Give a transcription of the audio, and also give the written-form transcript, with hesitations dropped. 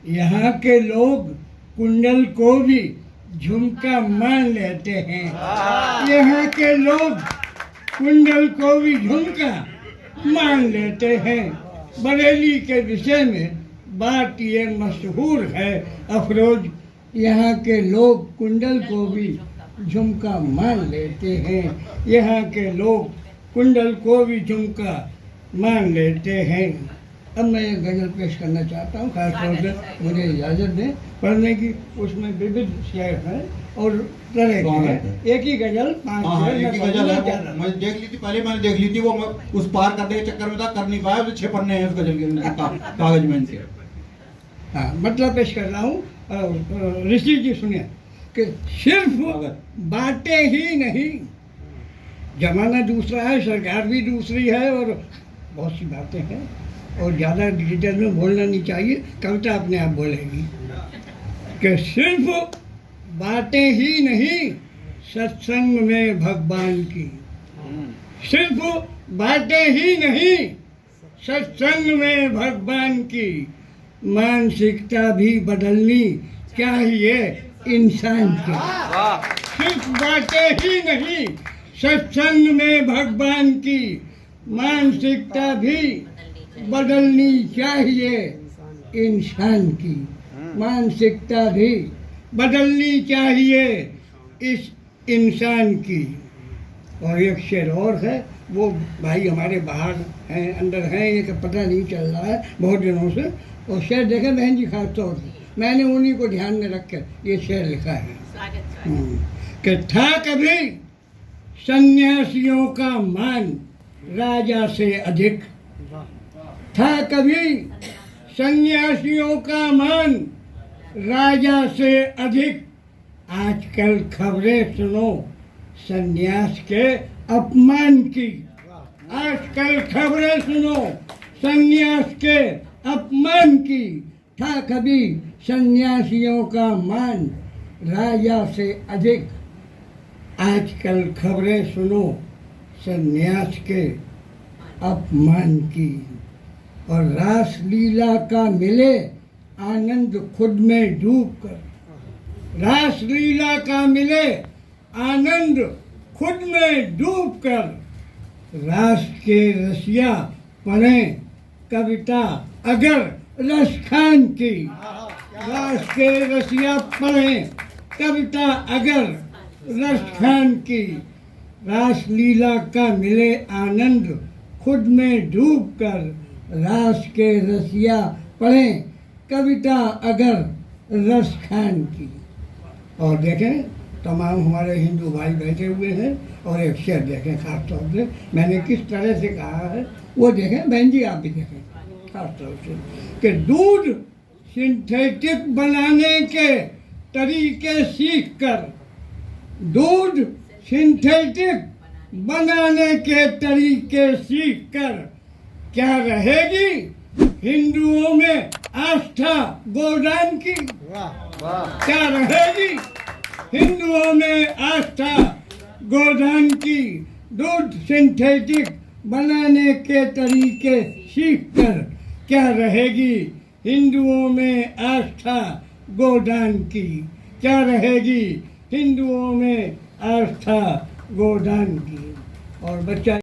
यहाँ के लोग कुंडल को भी झुमका मान लेते हैं। यहाँ के लोग कुंडल को भी झुमका मान लेते हैं। बरेली के विषय में बात ये मशहूर है अफरोज, यहाँ के लोग कुंडल को भी झुमका मान लेते हैं। यहाँ के लोग कुंडल को भी झुमका मान लेते हैं। अब मैं एक गज़ल पेश करना चाहता हूँ, खासतौर से मुझे इजाज़त दें पढ़ने की। उसमें विविध शेर हैं और तरह के हैं। एक ही गज़ल एक ही गज़ल है, मैं देख ली थी पहले, मैंने देख ली थी वो, मैं उस पार करने के चक्कर में था, कर नहीं पाया। तो 6 पन्ने हैं उस गज़ल के कागज में इनके। हाँ, मतलब पेश कर रहा हूँ। ऋषि जी सुनिए कि सिर्फ बातें ही नहीं, जमाना दूसरा है, सरकार भी दूसरी है और बहुत सी बातें हैं और ज़्यादा डिजिटल में बोलना नहीं चाहिए, कविता अपने आप बोलेगी। कि सिर्फ बातें ही नहीं सत्संग में भगवान की, सिर्फ बातें ही नहीं सत्संग में भगवान की, मानसिकता भी बदलनी चाहिए इंसान की। सिर्फ बातें ही नहीं सत्संग में भगवान की, मानसिकता भी बदलनी चाहिए इंसान की, मानसिकता भी बदलनी चाहिए इस इंसान की। और एक शेर और है, वो भाई हमारे बाहर हैं अंदर हैं, ये पता नहीं चल रहा है बहुत दिनों से। और शेर देखें बहन जी, खास तौर से मैंने उन्हीं को ध्यान में रख कर ये शेर लिखा है कि था कभी सन्यासियों का मान राजा से अधिक, था कभी सन्यासियों का मान राजा से अधिक, आजकल खबरें सुनो सन्यास के अपमान की, आजकल खबरें सुनो सन्यास के अपमान की। था कभी सन्यासियों का मान राजा से अधिक, आजकल खबरें सुनो सन्यास के अपमान की। और रास लीला का मिले आनंद खुद में डूब कर, रास लीला का मिले आनंद खुद में डूब कर, रास के रसिया पढ़ें कविता अगर रस खान की, रास के रसिया पढ़ें कविता अगर रस खान की। रास लीला का मिले आनंद खुद में डूब कर, रास के रसिया पढ़ें कविता अगर रस खान की। और देखें तमाम हमारे हिंदू भाई बैठे हुए हैं और एक शेर देखें खास तौर से मैंने किस तरह से कहा है, वो देखें बहन जी, आप भी देखें खास तौर से कि दूध सिंथेटिक बनाने के तरीके सीख कर, दूध सिंथेटिक बनाने के तरीके सीख कर, क्या रहेगी हिंदुओं में आस्था गोदान की, क्या रहेगी हिंदुओं में आस्था गोदान की। दूध सिंथेटिक बनाने के तरीके सीख कर, क्या रहेगी हिंदुओं में आस्था गोदान की, क्या रहेगी हिंदुओं में आस्था गोदान की। और बच्चा